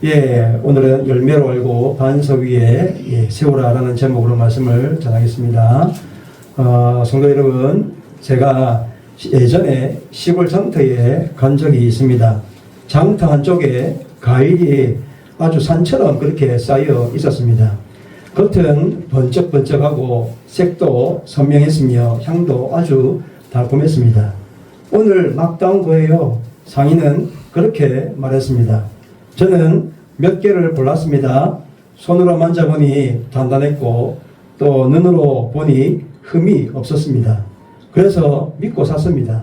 예, 오늘은 열매로 알고 반석 위에 세우라라는 제목으로 말씀을 전하겠습니다. 성도 여러분, 제가 예전에 시골 장터에 간 적이 있습니다. 장터 한쪽에 과일이 아주 산처럼 그렇게 쌓여 있었습니다. 겉은 번쩍번쩍하고 색도 선명했으며 향도 아주 달콤했습니다. 오늘 막 따온 거예요. 상인은 그렇게 말했습니다. 저는 몇 개를 골랐습니다. 손으로 만져보니 단단했고 또 눈으로 보니 흠이 없었습니다. 그래서 믿고 샀습니다.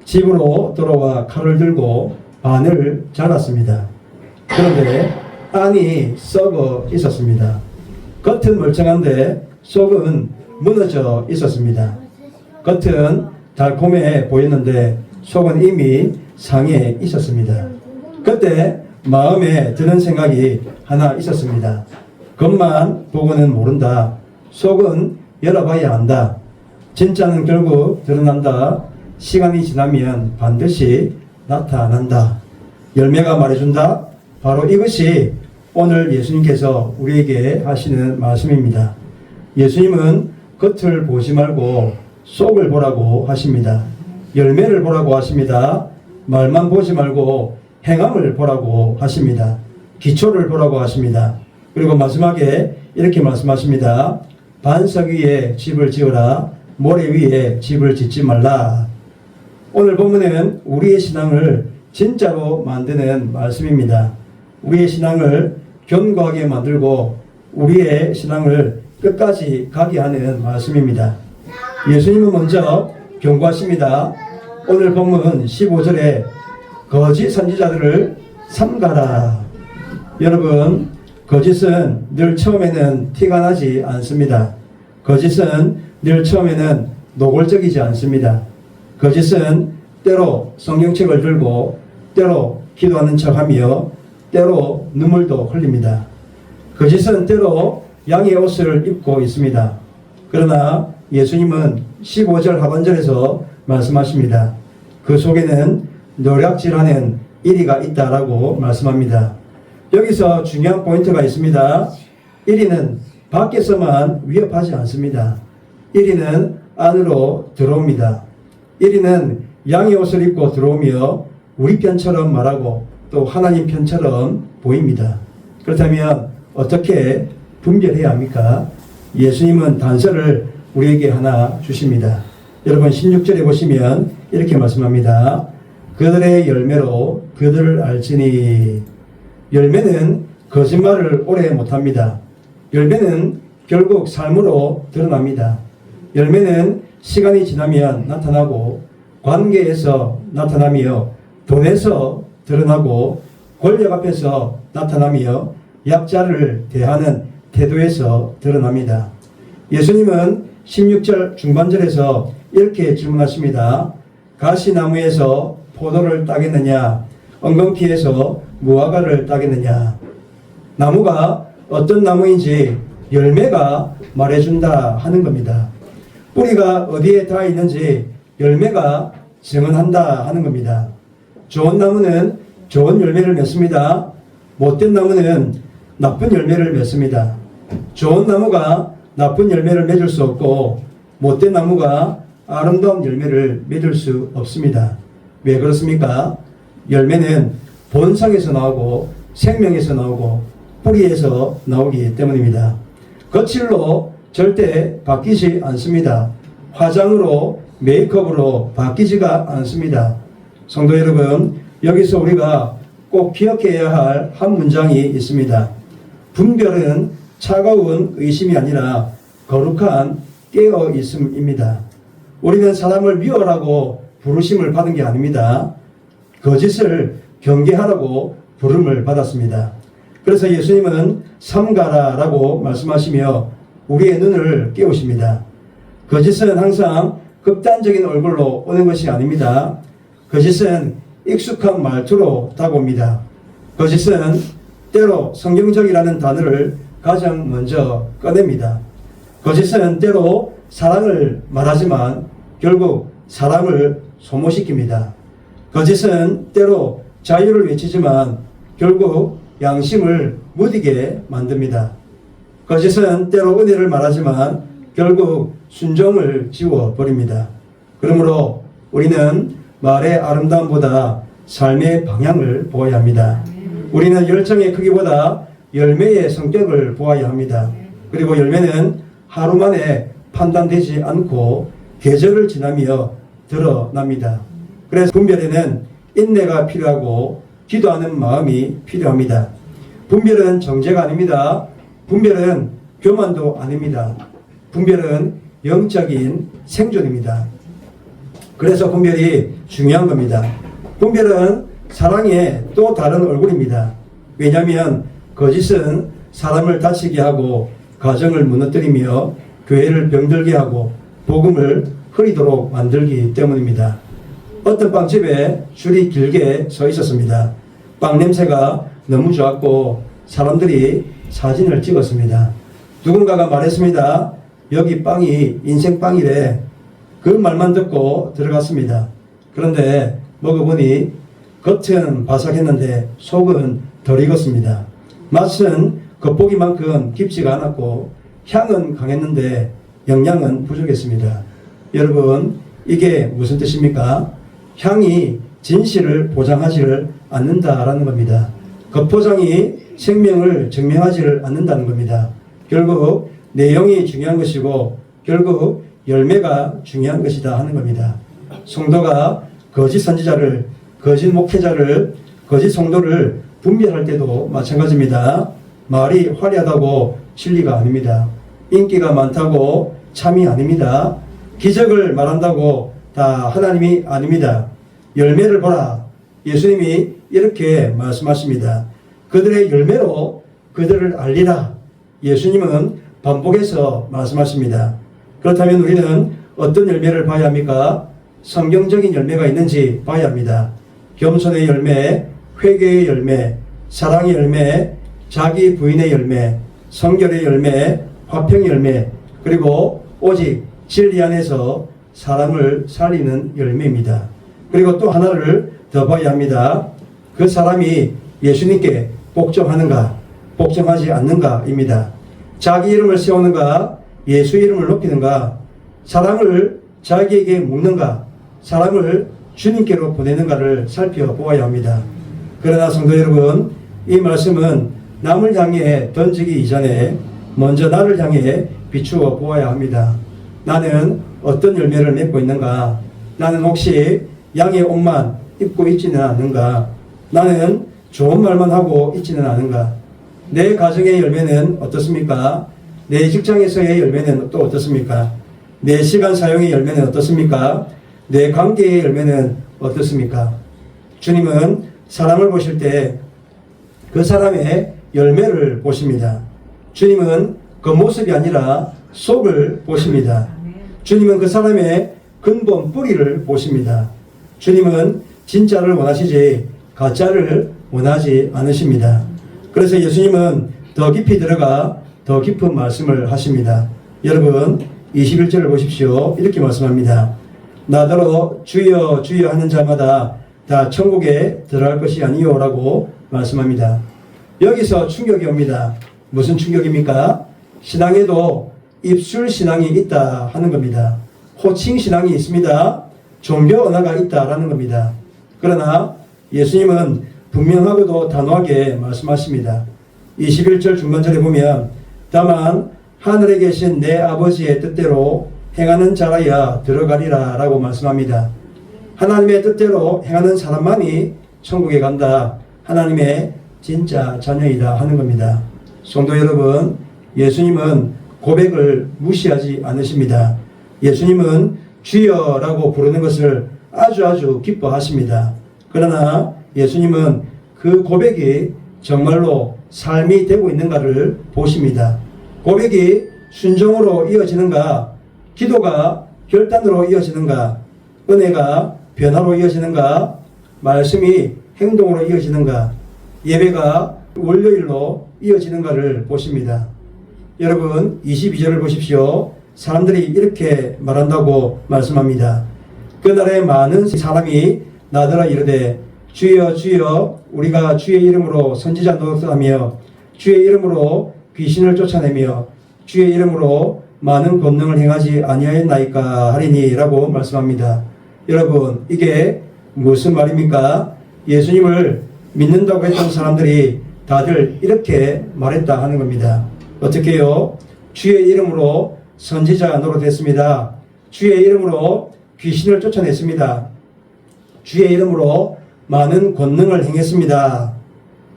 집으로 돌아와 칼을 들고 반을 잘랐습니다. 그런데 안이 썩어 있었습니다. 겉은 멀쩡한데 속은 무너져 있었습니다. 겉은 달콤해 보였는데 속은 이미 상해 있었습니다. 그때 마음에 드는 생각이 하나 있었습니다. 겉만 보고는 모른다. 속은 열어봐야 한다. 진짜는 결국 드러난다. 시간이 지나면 반드시 나타난다. 열매가 말해준다. 바로 이것이 오늘 예수님께서 우리에게 하시는 말씀입니다. 예수님은 겉을 보지 말고 속을 보라고 하십니다. 열매를 보라고 하십니다. 말만 보지 말고 행함을 보라고 하십니다. 기초를 보라고 하십니다. 그리고 마지막에 이렇게 말씀하십니다. 반석 위에 집을 지어라. 모래 위에 집을 짓지 말라. 오늘 본문은 우리의 신앙을 진짜로 만드는 말씀입니다. 우리의 신앙을 견고하게 만들고 우리의 신앙을 끝까지 가게 하는 말씀입니다. 예수님은 먼저 경고하십니다. 오늘 본문 15절에 거짓 선지자들을 삼가라. 여러분, 거짓은 늘 처음에는 티가 나지 않습니다. 거짓은 늘 처음에는 노골적이지 않습니다. 거짓은 때로 성경책을 들고 때로 기도하는 척하며 때로 눈물도 흘립니다. 거짓은 때로 양의 옷을 입고 있습니다. 그러나 예수님은 15절 하반절에서 말씀하십니다. 그 속에는 노략질하는 이리가 있다라고 말씀합니다. 여기서 중요한 포인트가 있습니다. 이리는 밖에서만 위협하지 않습니다. 이리는 안으로 들어옵니다. 이리는 양의 옷을 입고 들어오며 우리 편처럼 말하고 또 하나님 편처럼 보입니다. 그렇다면 어떻게 분별해야 합니까? 예수님은 단서를 우리에게 하나 주십니다. 여러분 16절에 보시면 이렇게 말씀합니다. 그들의 열매로 그들을 알지니. 열매는 거짓말을 오래 못합니다. 열매는 결국 삶으로 드러납니다. 열매는 시간이 지나면 나타나고 관계에서 나타나며 돈에서 드러나고 권력 앞에서 나타나며 약자를 대하는 태도에서 드러납니다. 예수님은 16절 중반절에서 이렇게 질문하십니다. 가시나무에서 포도를 따겠느냐? 엉겅퀴에서 무화과를 따겠느냐? 나무가 어떤 나무인지 열매가 말해준다 하는 겁니다. 뿌리가 어디에 닿아 있는지 열매가 증언한다 하는 겁니다. 좋은 나무는 좋은 열매를 맺습니다. 못된 나무는 나쁜 열매를 맺습니다. 좋은 나무가 나쁜 열매를 맺을 수 없고 못된 나무가 아름다운 열매를 맺을 수 없습니다. 왜 그렇습니까? 열매는 본성에서 나오고 생명에서 나오고 뿌리에서 나오기 때문입니다. 거칠로 절대 바뀌지 않습니다. 화장으로 메이크업으로 바뀌지가 않습니다. 성도 여러분, 여기서 우리가 꼭 기억해야 할 한 문장이 있습니다. 분별은 차가운 의심이 아니라 거룩한 깨어있음입니다. 우리는 사람을 미워하라고 부르심을 받은 게 아닙니다. 거짓을 경계하라고 부름을 받았습니다. 그래서 예수님은 삼가라라고 말씀하시며 우리의 눈을 깨우십니다. 거짓은 항상 극단적인 얼굴로 오는 것이 아닙니다. 거짓은 익숙한 말투로 다가옵니다. 거짓은 때로 성경적이라는 단어를 가장 먼저 꺼냅니다. 거짓은 때로 사랑을 말하지만 결국 사람을 소모시킵니다. 거짓은 때로 자유를 외치지만 결국 양심을 무디게 만듭니다. 거짓은 때로 은혜를 말하지만 결국 순종을 지워버립니다. 그러므로 우리는 말의 아름다움보다 삶의 방향을 보아야 합니다. 우리는 열정의 크기보다 열매의 성격을 보아야 합니다. 그리고 열매는 하루 만에 판단되지 않고 계절을 지나며 드러납니다. 그래서 분별에는 인내가 필요하고 기도하는 마음이 필요합니다. 분별은 정죄가 아닙니다. 분별은 교만도 아닙니다. 분별은 영적인 생존입니다. 그래서 분별이 중요한 겁니다. 분별은 사랑의 또 다른 얼굴입니다. 왜냐하면 거짓은 사람을 다치게 하고 가정을 무너뜨리며 교회를 병들게 하고 복음을 흐리도록 만들기 때문입니다. 어떤 빵집에 줄이 길게 서 있었습니다. 빵 냄새가 너무 좋았고 사람들이 사진을 찍었습니다. 누군가가 말했습니다. 여기 빵이 인생빵이래. 그 말만 듣고 들어갔습니다. 그런데 먹어보니 겉은 바삭했는데 속은 덜 익었습니다. 맛은 겉보기만큼 깊지가 않았고 향은 강했는데 영양은 부족했습니다. 여러분, 이게 무슨 뜻입니까? 향이 진실을 보장하지를 않는다라는 겁니다. 겉포장이 생명을 증명하지를 않는다는 겁니다. 결국 내용이 중요한 것이고 결국 열매가 중요한 것이다 하는 겁니다. 성도가 거짓 선지자를, 거짓 목회자를, 거짓 성도를 분별할 때도 마찬가지입니다. 말이 화려하다고 진리가 아닙니다. 인기가 많다고 참이 아닙니다. 기적을 말한다고 다 하나님이 아닙니다. 열매를 보라. 예수님이 이렇게 말씀하십니다. 그들의 열매로 그들을 알리라. 예수님은 반복해서 말씀하십니다. 그렇다면 우리는 어떤 열매를 봐야 합니까? 성경적인 열매가 있는지 봐야 합니다. 겸손의 열매, 회개의 열매, 사랑의 열매, 자기 부인의 열매, 성결의 열매, 화평의 열매, 그리고 오직 진리 안에서 사람을 살리는 열매입니다. 그리고 또 하나를 더 봐야 합니다. 그 사람이 예수님께 복종하는가, 복종하지 않는가입니다. 자기 이름을 세우는가, 예수 이름을 높이는가, 사람을 자기에게 묻는가, 사람을 주님께로 보내는가를 살펴보아야 합니다. 그러나 성도 여러분, 이 말씀은 남을 향해 던지기 이전에 먼저 나를 향해 비추어 보아야 합니다. 나는 어떤 열매를 맺고 있는가? 나는 혹시 양의 옷만 입고 있지는 않는가? 나는 좋은 말만 하고 있지는 않은가? 내 가정의 열매는 어떻습니까? 내 직장에서의 열매는 또 어떻습니까? 내 시간 사용의 열매는 어떻습니까? 내 관계의 열매는 어떻습니까? 주님은 사람을 보실 때 그 사람의 열매를 보십니다. 주님은 겉모습이 아니라 속을 보십니다. 주님은 그 사람의 근본 뿌리를 보십니다. 주님은 진짜를 원하시지 가짜를 원하지 않으십니다. 그래서 예수님은 더 깊이 들어가 더 깊은 말씀을 하십니다. 여러분 21절을 보십시오. 이렇게 말씀합니다. 나더러 주여 주여 하는 자마다 다 천국에 들어갈 것이 아니요라고 말씀합니다. 여기서 충격이 옵니다. 무슨 충격입니까? 신앙에도 입술 신앙이 있다 하는 겁니다. 호칭 신앙이 있습니다. 종교 언어가 있다라는 겁니다. 그러나 예수님은 분명하고도 단호하게 말씀하십니다. 21절 중반절에 보면 다만 하늘에 계신 내 아버지의 뜻대로 행하는 자라야 들어가리라 라고 말씀합니다. 하나님의 뜻대로 행하는 사람만이 천국에 간다. 하나님의 진짜 자녀이다 하는 겁니다. 성도 여러분, 예수님은 고백을 무시하지 않으십니다. 예수님은 주여라고 부르는 것을 아주 기뻐하십니다. 그러나 예수님은 그 고백이 정말로 삶이 되고 있는가를 보십니다. 고백이 순종으로 이어지는가, 기도가 결단으로 이어지는가, 은혜가 변화로 이어지는가, 말씀이 행동으로 이어지는가, 예배가 월요일로 이어지는가를 보십니다. 여러분 22절을 보십시오. 사람들이 이렇게 말한다고 말씀합니다. 그날에 많은 사람이 나더러 이르되 주여 주여 우리가 주의 이름으로 선지자 노릇하며 주의 이름으로 귀신을 쫓아내며 주의 이름으로 많은 권능을 행하지 아니하였나이까 하리니라고 말씀합니다. 여러분, 이게 무슨 말입니까? 예수님을 믿는다고 했던 사람들이 다들 이렇게 말했다 하는 겁니다. 어떻게요? 주의 이름으로 선지자 노릇했습니다. 주의 이름으로 귀신을 쫓아냈습니다. 주의 이름으로 많은 권능을 행했습니다.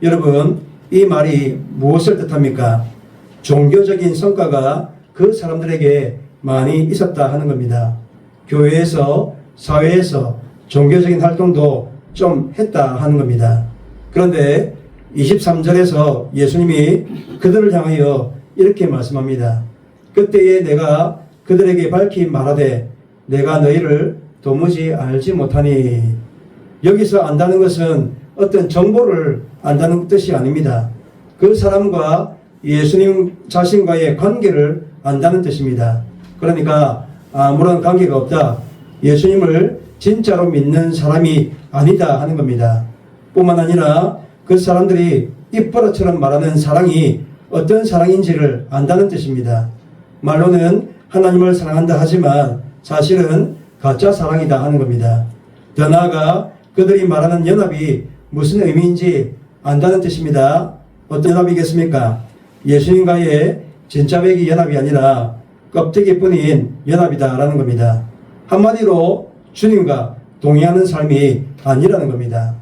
여러분, 이 말이 무엇을 뜻합니까? 종교적인 성과가 그 사람들에게 많이 있었다 하는 겁니다. 교회에서, 사회에서 종교적인 활동도 좀 했다 하는 겁니다. 그런데 23절에서 예수님이 그들을 향하여 이렇게 말씀합니다. 그때에 내가 그들에게 밝히 말하되 내가 너희를 도무지 알지 못하니. 여기서 안다는 것은 어떤 정보를 안다는 뜻이 아닙니다. 그 사람과 예수님 자신과의 관계를 안다는 뜻입니다. 그러니까 아무런 관계가 없다. 예수님을 진짜로 믿는 사람이 아니다 하는 겁니다. 뿐만 아니라 그 사람들이 입버릇처럼 말하는 사랑이 어떤 사랑인지를 안다는 뜻입니다. 말로는 하나님을 사랑한다 하지만 사실은 가짜 사랑이다 하는 겁니다. 더 나아가 그들이 말하는 연합이 무슨 의미인지 안다는 뜻입니다. 어떤 연합이겠습니까? 예수님과의 진짜 백이 연합이 아니라 껍데기뿐인 연합이다라는 겁니다. 한마디로 주님과 동의하는 삶이 아니라는 겁니다.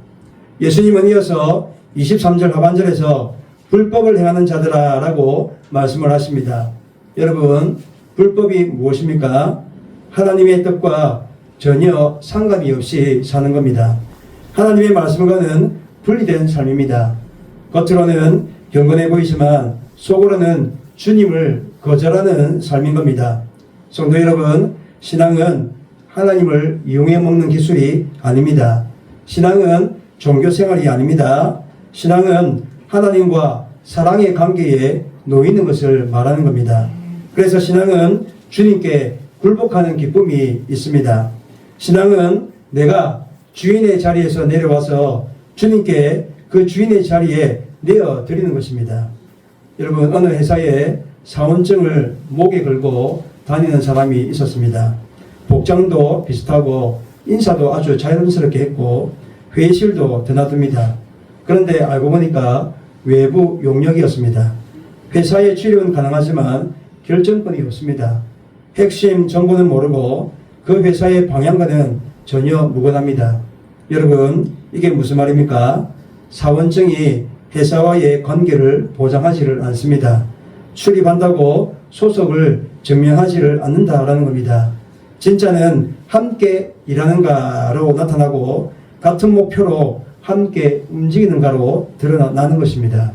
예수님은 이어서 23절 하반절에서 불법을 행하는 자들아 라고 말씀을 하십니다. 여러분, 불법이 무엇입니까? 하나님의 뜻과 전혀 상관이 없이 사는 겁니다. 하나님의 말씀과는 분리된 삶입니다. 겉으로는 경건해 보이지만 속으로는 주님을 거절하는 삶인 겁니다. 성도 여러분, 신앙은 하나님을 이용해 먹는 기술이 아닙니다. 신앙은 종교생활이 아닙니다. 신앙은 하나님과 사랑의 관계에 놓이는 것을 말하는 겁니다. 그래서 신앙은 주님께 굴복하는 기쁨이 있습니다. 신앙은 내가 주인의 자리에서 내려와서 주님께 그 주인의 자리에 내어드리는 것입니다. 여러분, 어느 회사에 사원증을 목에 걸고 다니는 사람이 있었습니다. 복장도 비슷하고 인사도 아주 자연스럽게 했고 회의실도 드나듭니다. 그런데 알고 보니까 외부 용역이었습니다. 회사에 출입은 가능하지만 결정권이 없습니다. 핵심 정보는 모르고 그 회사의 방향과는 전혀 무관합니다. 여러분, 이게 무슨 말입니까? 사원증이 회사와의 관계를 보장하지를 않습니다. 출입한다고 소속을 증명하지를 않는다라는 겁니다. 진짜는 함께 일하는가로 나타나고 같은 목표로 함께 움직이는가로 드러나는 것입니다.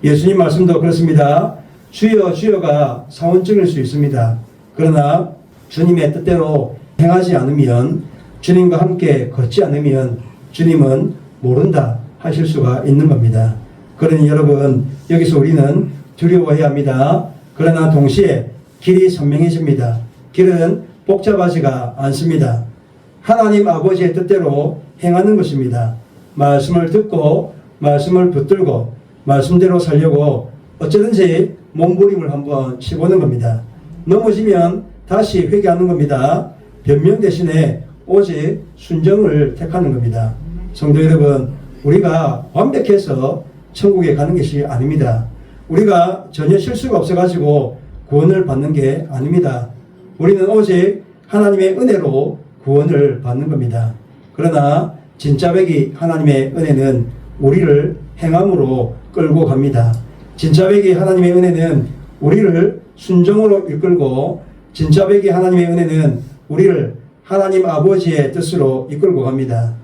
예수님 말씀도 그렇습니다. 주여 주여가 사원증일 수 있습니다. 그러나 주님의 뜻대로 행하지 않으면, 주님과 함께 걷지 않으면 주님은 모른다 하실 수가 있는 겁니다. 그러니 여러분, 여기서 우리는 두려워해야 합니다. 그러나 동시에 길이 선명해집니다. 길은 복잡하지가 않습니다. 하나님 아버지의 뜻대로 행하는 것입니다. 말씀을 듣고 말씀을 붙들고 말씀대로 살려고 어쩌든지 몸부림을 한번 치보는 겁니다. 넘어지면 다시 회개하는 겁니다. 변명 대신에 오직 순정을 택하는 겁니다. 성도 여러분, 우리가 완벽해서 천국에 가는 것이 아닙니다. 우리가 전혀 실수가 없어가지고 구원을 받는 게 아닙니다. 우리는 오직 하나님의 은혜로 구원을 받는 겁니다. 그러나 진짜 백이 하나님의 은혜는 우리를 행함으로 끌고 갑니다. 진짜 백이 하나님의 은혜는 우리를 순종으로 이끌고, 진짜 백이 하나님의 은혜는 우리를 하나님 아버지의 뜻으로 이끌고 갑니다.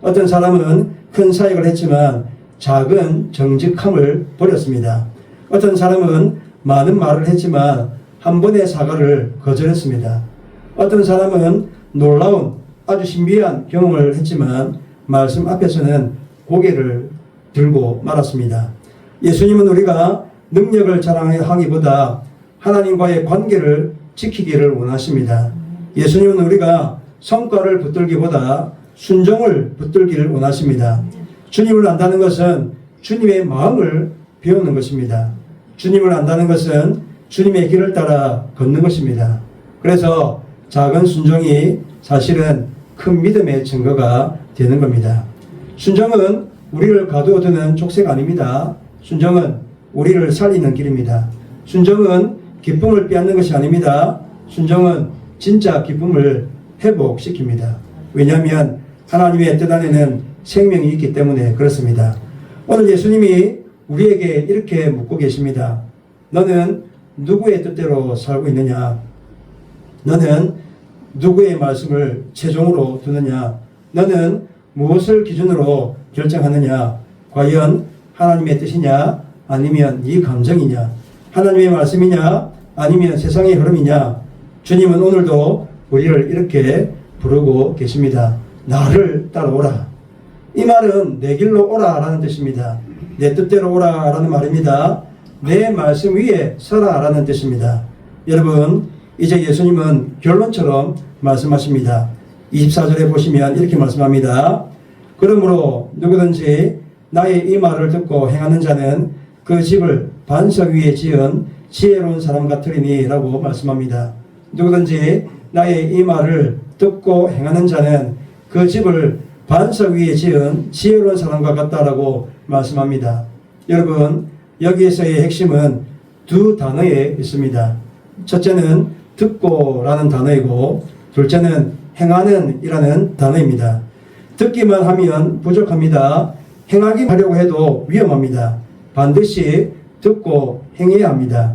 어떤 사람은 큰 사역을 했지만 작은 정직함을 버렸습니다. 어떤 사람은 많은 말을 했지만 한 번의 사과를 거절했습니다. 어떤 사람은 놀라운 아주 신비한 경험을 했지만 말씀 앞에서는 고개를 들고 말았습니다. 예수님은 우리가 능력을 자랑하기보다 하나님과의 관계를 지키기를 원하십니다. 예수님은 우리가 성과를 붙들기보다 순종을 붙들기를 원하십니다. 주님을 안다는 것은 주님의 마음을 배우는 것입니다. 주님을 안다는 것은 주님의 길을 따라 걷는 것입니다. 그래서 작은 순종이 사실은 큰 믿음의 증거가 되는 겁니다. 순종은 우리를 가두어두는 족쇄가 아닙니다. 순종은 우리를 살리는 길입니다. 순종은 기쁨을 빼앗는 것이 아닙니다. 순종은 진짜 기쁨을 회복시킵니다. 왜냐하면 하나님의 뜻 안에는 생명이 있기 때문에 그렇습니다. 오늘 예수님이 우리에게 이렇게 묻고 계십니다. 너는 누구의 뜻대로 살고 있느냐? 너는 누구의 말씀을 최종으로 두느냐? 너는 무엇을 기준으로 결정하느냐? 과연 하나님의 뜻이냐? 아니면 네 감정이냐? 하나님의 말씀이냐? 아니면 세상의 흐름이냐? 주님은 오늘도 우리를 이렇게 부르고 계십니다. 나를 따라오라. 이 말은 내 길로 오라 라는 뜻입니다. 내 뜻대로 오라 라는 말입니다. 내 말씀 위에 서라 라는 뜻입니다. 여러분, 이제 예수님은 결론처럼 말씀하십니다. 24절에 보시면 이렇게 말씀합니다. 그러므로 누구든지 나의 이 말을 듣고 행하는 자는 그 집을 반석 위에 지은 지혜로운 사람 같으리니 라고 말씀합니다. 누구든지 나의 이 말을 듣고 행하는 자는 그 집을 반석 위에 지은 지혜로운 사람과 같다라고 말씀합니다. 여러분, 여기에서의 핵심은 두 단어에 있습니다. 첫째는 듣고 라는 단어이고 둘째는 행하는 이라는 단어입니다. 듣기만 하면 부족합니다. 행하기 하려고 해도 위험합니다. 반드시 듣고 행해야 합니다.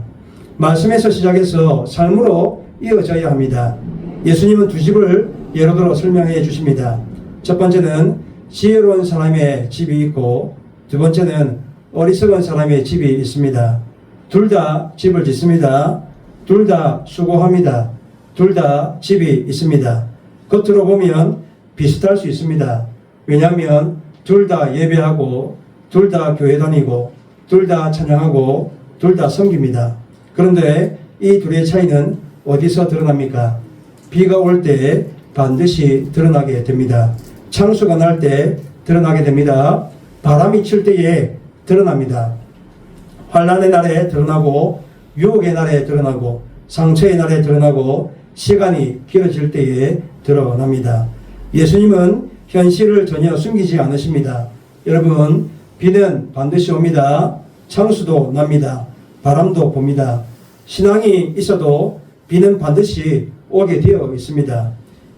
말씀에서 시작해서 삶으로 이어져야 합니다. 예수님은 두 집을 예로 들어 설명해 주십니다. 첫 번째는 지혜로운 사람의 집이 있고 두 번째는 어리석은 사람의 집이 있습니다. 둘 다 집을 짓습니다. 둘 다 수고합니다. 둘 다 집이 있습니다. 겉으로 보면 비슷할 수 있습니다. 왜냐하면 둘 다 예배하고 둘 다 교회 다니고 둘 다 찬양하고 둘 다 섬깁니다. 그런데 이 둘의 차이는 어디서 드러납니까? 비가 올 때 반드시 드러나게 됩니다. 창수가 날 때 드러나게 됩니다. 바람이 칠 때에 드러납니다. 환난의 날에 드러나고 유혹의 날에 드러나고 상처의 날에 드러나고 시간이 길어질 때에 드러납니다. 예수님은 현실을 전혀 숨기지 않으십니다. 여러분, 비는 반드시 옵니다. 창수도 납니다. 바람도 봅니다. 신앙이 있어도 비는 반드시 오게 되어 있습니다.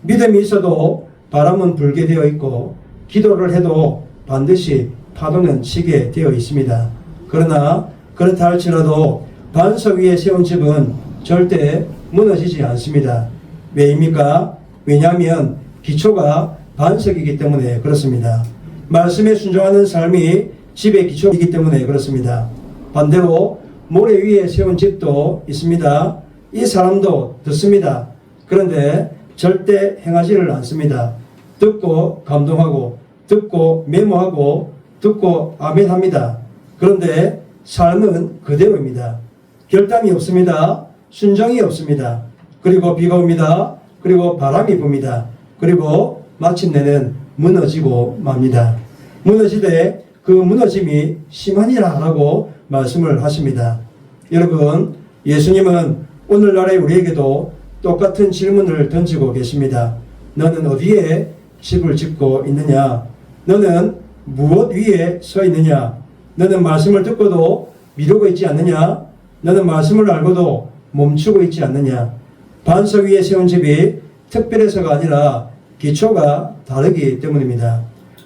믿음이 있어도 바람은 불게 되어 있고 기도를 해도 반드시 파도는 치게 되어 있습니다. 그러나 그렇다 할지라도 반석 위에 세운 집은 절대 무너지지 않습니다. 왜입니까? 왜냐하면 기초가 반석이기 때문에 그렇습니다. 말씀에 순종하는 삶이 집의 기초이기 때문에 그렇습니다. 반대로 모래 위에 세운 집도 있습니다. 이 사람도 듣습니다. 그런데 절대 행하지를 않습니다. 듣고 감동하고 듣고 메모하고 듣고 아멘합니다. 그런데 삶은 그대로입니다. 결단이 없습니다. 순종이 없습니다. 그리고 비가 옵니다. 그리고 바람이 붑니다. 그리고 마침내는 무너지고 맙니다. 무너지되 그 무너짐이 심하니라 라고 말씀을 하십니다. 여러분, 예수님은 오늘날의 우리에게도 똑같은 질문을 던지고 계십니다. 너는 어디에 집을 짓고 있느냐? 너는 무엇 위에 서 있느냐? 너는 말씀을 듣고도 미루고 있지 않느냐? 너는 말씀을 알고도 멈추고 있지 않느냐? 반석 위에 세운 집이 특별해서가 아니라 기초가 다르기 때문입니다.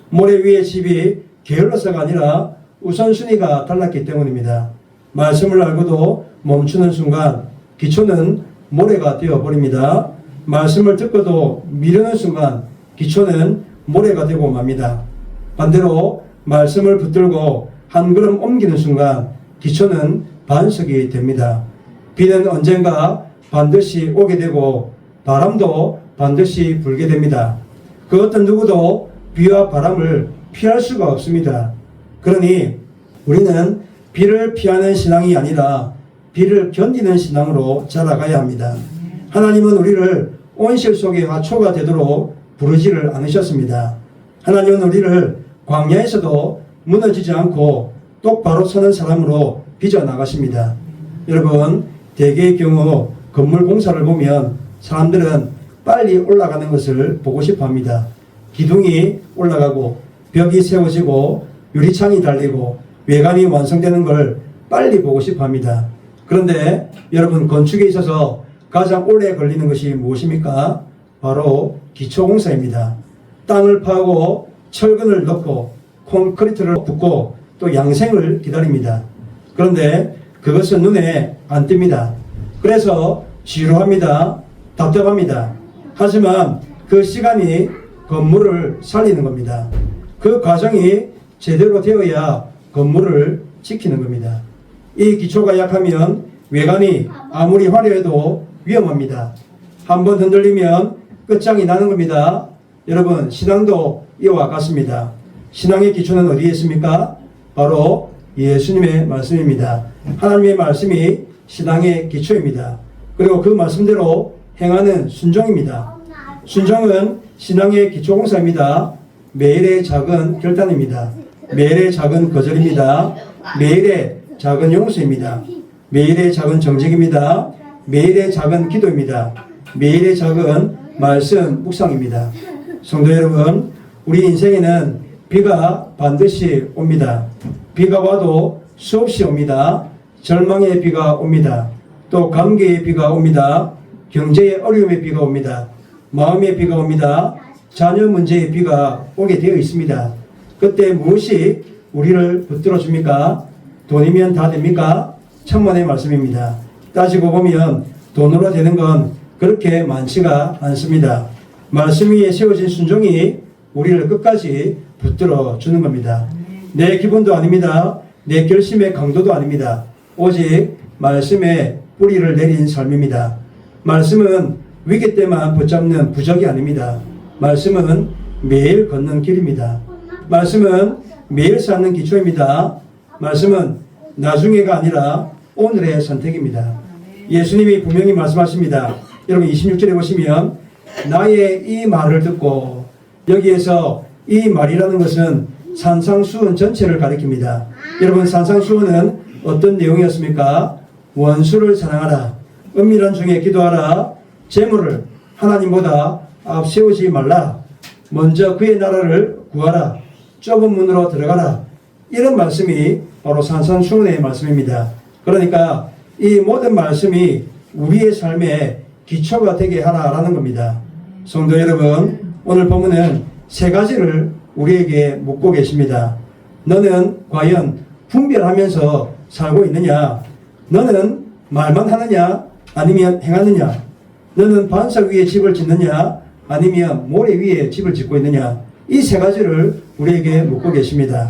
모래 위에 집이 게을러서가 아니라 우선순위가 달랐기 때문입니다. 말씀을 알고도 멈추는 순간 기초는 모래가 되어버립니다. 말씀을 듣고도 미루는 순간 기초는 모래가 되고 맙니다. 반대로 말씀을 붙들고 한 걸음 옮기는 순간 기초는 반석이 됩니다. 비는 언젠가 반드시 오게 되고 바람도 반드시 불게 됩니다. 그 어떤 누구도 비와 바람을 피할 수가 없습니다. 그러니 우리는 비를 피하는 신앙이 아니라 비를 견디는 신앙으로 자라가야 합니다. 하나님은 우리를 온실 속의 화초가 되도록 부르지를 않으셨습니다. 하나님은 우리를 광야에서도 무너지지 않고 똑바로 서는 사람으로 빚어나가십니다. 여러분, 대개의 경우 건물 공사를 보면 사람들은 빨리 올라가는 것을 보고 싶어 합니다. 기둥이 올라가고 벽이 세워지고 유리창이 달리고 외관이 완성되는 걸 빨리 보고 싶어 합니다. 그런데 여러분, 건축에 있어서 가장 오래 걸리는 것이 무엇입니까? 바로 기초공사입니다. 땅을 파고 철근을 넣고 콘크리트를 붓고 또 양생을 기다립니다. 그런데 그것은 눈에 안 띕니다. 그래서 지루합니다. 답답합니다. 하지만 그 시간이 건물을 살리는 겁니다. 그 과정이 제대로 되어야 건물을 지키는 겁니다. 이 기초가 약하면 외관이 아무리 화려해도 위험합니다. 한번 흔들리면 끝장이 나는 겁니다. 여러분, 신앙도 이와 같습니다. 신앙의 기초는 어디에 있습니까? 바로 예수님의 말씀입니다. 하나님의 말씀이 신앙의 기초입니다. 그리고 그 말씀대로 행하는 순종입니다. 순종은 신앙의 기초공사입니다. 매일의 작은 결단입니다. 매일의 작은 거절입니다. 매일의 작은 용서입니다. 매일의 작은 정직입니다. 매일의 작은 기도입니다. 매일의 작은 말씀 묵상입니다. 성도 여러분, 우리 인생에는 비가 반드시 옵니다. 비가 와도 수없이 옵니다. 절망의 비가 옵니다. 또 관계의 비가 옵니다. 경제의 어려움의 비가 옵니다. 마음의 비가 옵니다. 자녀 문제의 비가 오게 되어 있습니다. 그때 무엇이 우리를 붙들어 줍니까? 돈이면 다 됩니까? 천만의 말씀입니다. 따지고 보면 돈으로 되는 건 그렇게 많지가 않습니다. 말씀 위에 세워진 순종이 우리를 끝까지 붙들어 주는 겁니다. 내 기분도 아닙니다. 내 결심의 강도도 아닙니다. 오직 말씀에 뿌리를 내린 삶입니다. 말씀은 위기 때만 붙잡는 부적이 아닙니다. 말씀은 매일 걷는 길입니다. 말씀은 매일 쌓는 기초입니다. 말씀은 나중에가 아니라 오늘의 선택입니다. 예수님이 분명히 말씀하십니다. 여러분, 26절에 보시면 나의 이 말을 듣고, 여기에서 이 말이라는 것은 산상수훈 전체를 가리킵니다. 여러분, 산상수훈은 어떤 내용이었습니까? 원수를 사랑하라, 은밀한 중에 기도하라, 재물을 하나님보다 앞세우지 말라, 먼저 그의 나라를 구하라, 좁은 문으로 들어가라. 이런 말씀이 바로 산상수훈의 말씀입니다. 그러니까 이 모든 말씀이 우리의 삶의 기초가 되게 하라라는 겁니다. 성도 여러분, 오늘 본문은 세 가지를 우리에게 묻고 계십니다. 너는 과연 분별하면서 살고 있느냐? 너는 말만 하느냐? 아니면 행하느냐? 너는 반석 위에 집을 짓느냐? 아니면 모래 위에 집을 짓고 있느냐? 이 세 가지를 우리에게 묻고 계십니다.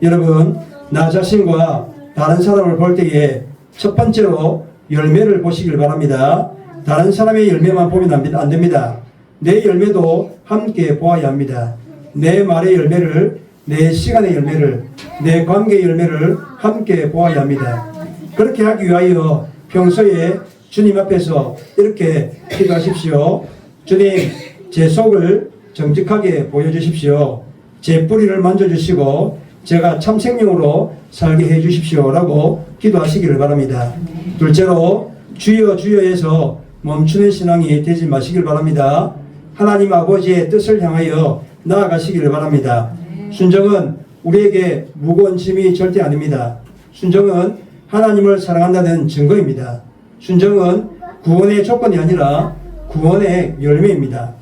여러분, 나 자신과 다른 사람을 볼 때에 첫 번째로 열매를 보시길 바랍니다. 다른 사람의 열매만 보면 안 됩니다. 내 열매도 함께 보아야 합니다. 내 말의 열매를, 내 시간의 열매를, 내 관계의 열매를 함께 보아야 합니다. 그렇게 하기 위하여 평소에 주님 앞에서 이렇게 기도하십시오. 주님, 제 속을 정직하게 보여주십시오. 제 뿌리를 만져주시고 제가 참 생명으로 살게 해주십시오 라고 기도하시기를 바랍니다. 둘째로 주여 주여에서 멈추는 신앙이 되지 마시길 바랍니다. 하나님 아버지의 뜻을 향하여 나아가시기를 바랍니다. 순종은 우리에게 무거운 짐이 절대 아닙니다. 순종은 하나님을 사랑한다는 증거입니다. 순종은 구원의 조건이 아니라 구원의 열매입니다.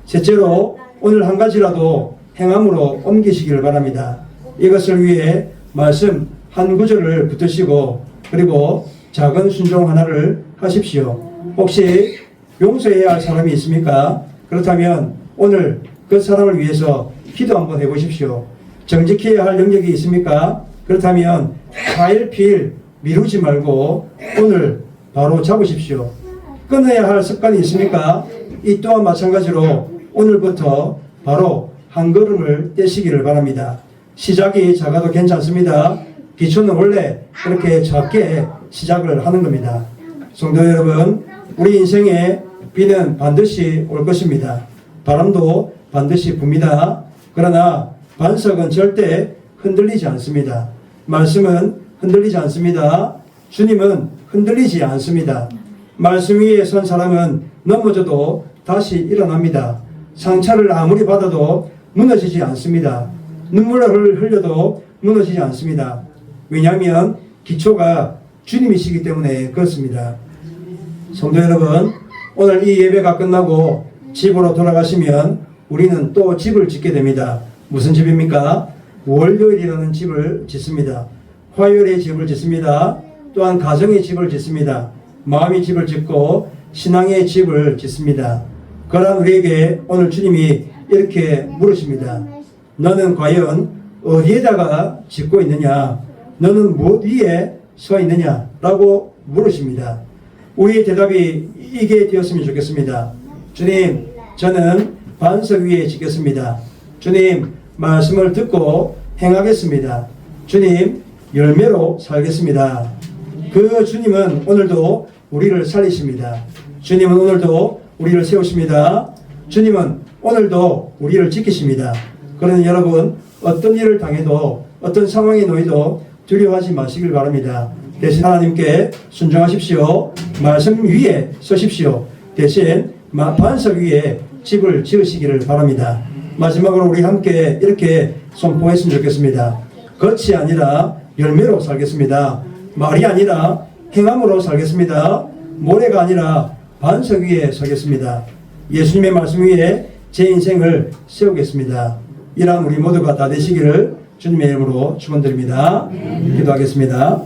셋째로 오늘 한 가지라도 행함으로 옮기시기를 바랍니다. 이것을 위해 말씀 한 구절을 붙드시고 그리고 작은 순종 하나를 하십시오. 혹시 용서해야 할 사람이 있습니까? 그렇다면 오늘 그 사람을 위해서 기도 한번 해보십시오. 정직해야 할 영역이 있습니까? 그렇다면 하일피일 미루지 말고 오늘 바로 잡으십시오. 끊어야 할 습관이 있습니까? 이 또한 마찬가지로 오늘부터 바로 한 걸음을 떼시기를 바랍니다. 시작이 작아도 괜찮습니다. 기초는 원래 그렇게 작게 시작을 하는 겁니다. 성도 여러분, 우리 인생에 비는 반드시 올 것입니다. 바람도 반드시 붑니다. 그러나 반석은 절대 흔들리지 않습니다. 말씀은 흔들리지 않습니다. 주님은 흔들리지 않습니다. 말씀 위에 선 사람은 넘어져도 다시 일어납니다. 상처를 아무리 받아도 무너지지 않습니다. 눈물을 흘려도 무너지지 않습니다. 왜냐하면 기초가 주님이시기 때문에 그렇습니다. 성도 여러분, 오늘 이 예배가 끝나고 집으로 돌아가시면 우리는 또 집을 짓게 됩니다. 무슨 집입니까? 월요일이라는 집을 짓습니다. 화요일에 집을 짓습니다. 또한 가정의 집을 짓습니다. 마음의 집을 짓고 신앙의 집을 짓습니다. 그러한 우리에게 오늘 주님이 이렇게 물으십니다. 너는 과연 어디에다가 짓고 있느냐? 너는 무엇 위에 서 있느냐? 라고 물으십니다. 우리의 대답이 이게 되었으면 좋겠습니다. 주님, 저는 반석 위에 짓겠습니다. 주님, 말씀을 듣고 행하겠습니다. 주님, 열매로 살겠습니다. 그 주님은 오늘도 우리를 살리십니다. 주님은 오늘도 우리를 세우십니다. 주님은 오늘도 우리를 지키십니다. 그러니 여러분, 어떤 일을 당해도 어떤 상황에 놓여도 두려워하지 마시길 바랍니다. 대신 하나님께 순종하십시오. 말씀 위에 서십시오. 대신 반석 위에 집을 지으시기를 바랍니다. 마지막으로 우리 함께 이렇게 선포했으면 좋겠습니다. 겉이 아니라 열매로 살겠습니다. 말이 아니라 행함으로 살겠습니다. 모래가 아니라 반석 위에 서겠습니다. 예수님의 말씀 위에 제 인생을 세우겠습니다. 이러한 우리 모두가 다 되시기를 주님의 이름으로 축원드립니다. 기도하겠습니다.